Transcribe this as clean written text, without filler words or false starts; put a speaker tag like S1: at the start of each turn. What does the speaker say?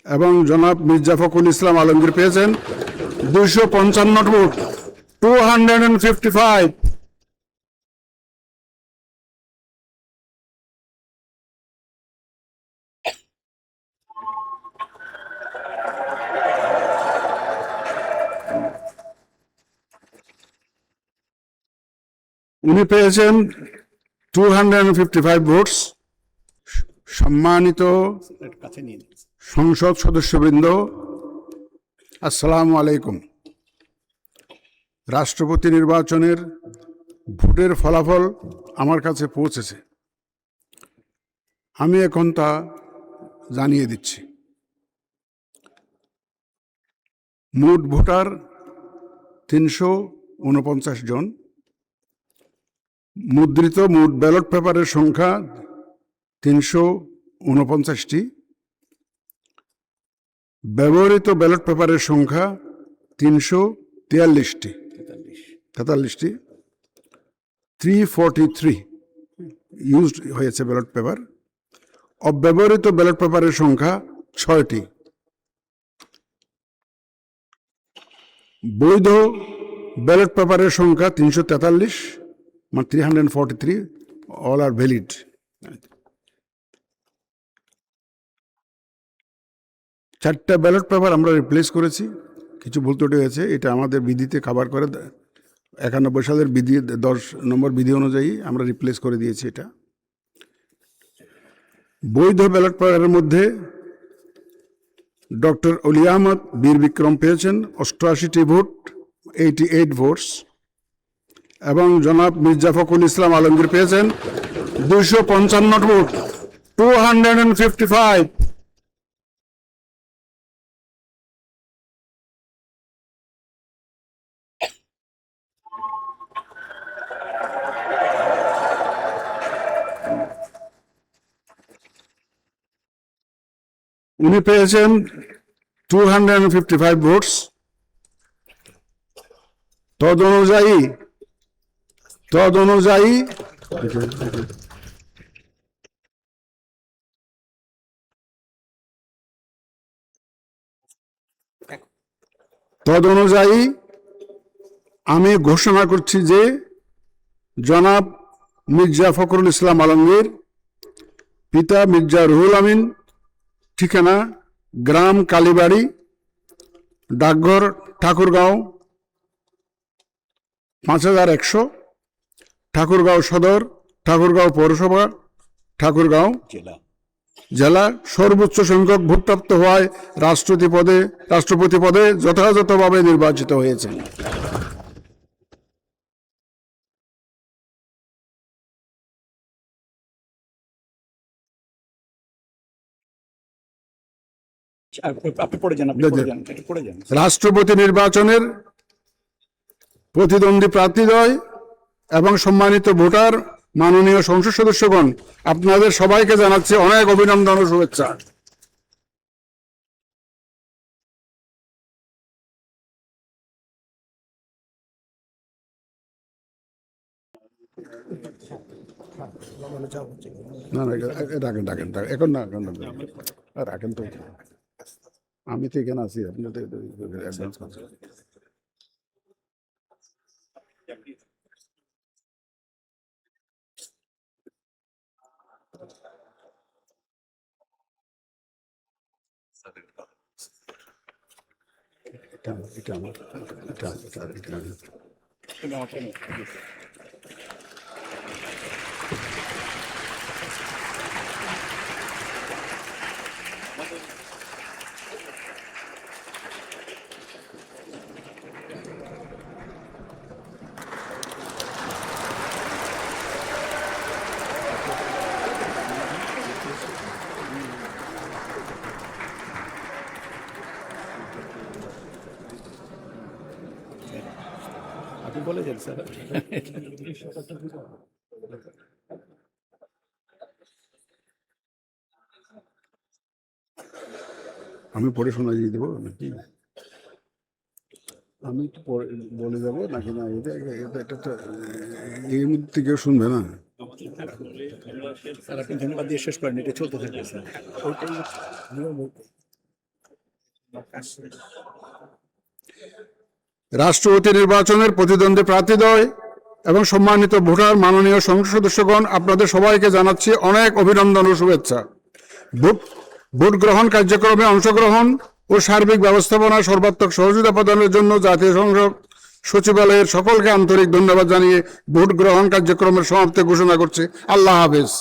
S1: এবং জনাব মির্জা ফখরুল ইসলাম আলমগীর পেয়েছেন 255 ভোট, 255। উনি পেয়েছেন 255 ভোটস। সম্মানিত সংসদ সদস্যবৃন্দ, আসসালামু আলাইকুম। রাষ্ট্রপতি নির্বাচনের ভোটের ফলাফল আমার কাছে পৌঁছেছে, আমি এখন তা জানিয়ে দিচ্ছি। মোট ভোটার 349 জন। মুদ্রিত মোট ব্যালট পেপারের সংখ্যা 349টি। ব্যবহৃত ব্যালট পেপারের সংখ্যা 343টি। 343 ইউজড হয়েছে ব্যালট পেপার। অব্যবহৃত ব্যালট পেপারের সংখ্যা 6টি। বৈধ ব্যালট পেপারের সংখ্যা 343, মানে 343, অল আর ভ্যালিড। চারটা ব্যালট পেপার আমরা রিপ্লেস করেছি, কিছু ভুল ত্রুটি হয়েছে। এটা আমাদের বিধিতে কভার করে 91 সালের বিধি 10 নম্বর বিধি অনুযায়ী আমরা রিপ্লেস করে দিয়েছি এটা। বৈধ ব্যালট পেপারের মধ্যে ডক্টর অলি আহমদ বীর বিক্রম পেয়েছেন 88টি ভোট, 88 ভোটস, এবং জনাব মির্জা ফখরুল ইসলাম আলমগীর পেয়েছেন 255 ভোট, 255। উনি পেয়েছেন 255 ভোটস। তদ অনুযায়ী আমি ঘোষণা করছি যে জনাব মির্জা ফখরুল ইসলাম আলমগীর, পিতা মির্জা রুহুল আমিন, ঠিকানা গ্রাম কালীবাড়ি, ডাকঘর ঠাকুরগাঁও 5100, ঠাকুরগাঁও সদর, ঠাকুরগাঁও পৌরসভা, ঠাকুরগাঁও জেলা, সর্বোচ্চ সংখ্যক ভোটপ্রাপ্ত হওয়ায় রাষ্ট্রপতি পদে যথাযথভাবে নির্বাচিত হয়েছেন। রাষ্ট্রপতি নির্বাচনের প্রতিদ্বন্দ্বী প্রার্থীদ্বয় এবং সম্মানিত ভোটার, মাননীয় সংসদ সদস্যগণ, আপনাদের সবাইকে জানাচ্ছি অনেক অভিনন্দন ও শুভেচ্ছা। এখন না, রাখেন তো, আমি তো এখানে আছি, আপনাদের অ্যাডভান্স করছি। আপনি বলে যান স্যার। আমি পড়ে শোনা দিয়ে দেবো নাকি? আমি একটু পরে বলে যাবো নাকি? না, এটা এর মধ্যে কেউ শুনবে না।
S2: স্যার আপনি ধন্যবাদ দিয়ে শেষ করেন, এটা চলতে থাকবে স্যার।
S1: রাষ্ট্রপতি নির্বাচনের প্রতিদ্বন্দ্বী প্রার্থীদ্বয় এবং সম্মানিত ভোটার, মাননীয় সংসদ সদস্যগণ, আপনাদের সবাইকে জানাচ্ছি অনেক অভিনন্দন ও শুভেচ্ছা। ভোট গ্রহণ কার্যক্রমে অংশগ্রহণ ও সার্বিক ব্যবস্থাপনা সর্বাত্মক সহযোগিতা প্রদানের জন্য জাতীয় সংসদ সচিবালয়ের সকলকে আন্তরিক ধন্যবাদ জানিয়ে ভোট গ্রহণ কার্যক্রমের সমাপ্তি ঘোষণা করছি। আল্লাহ হাফেজ।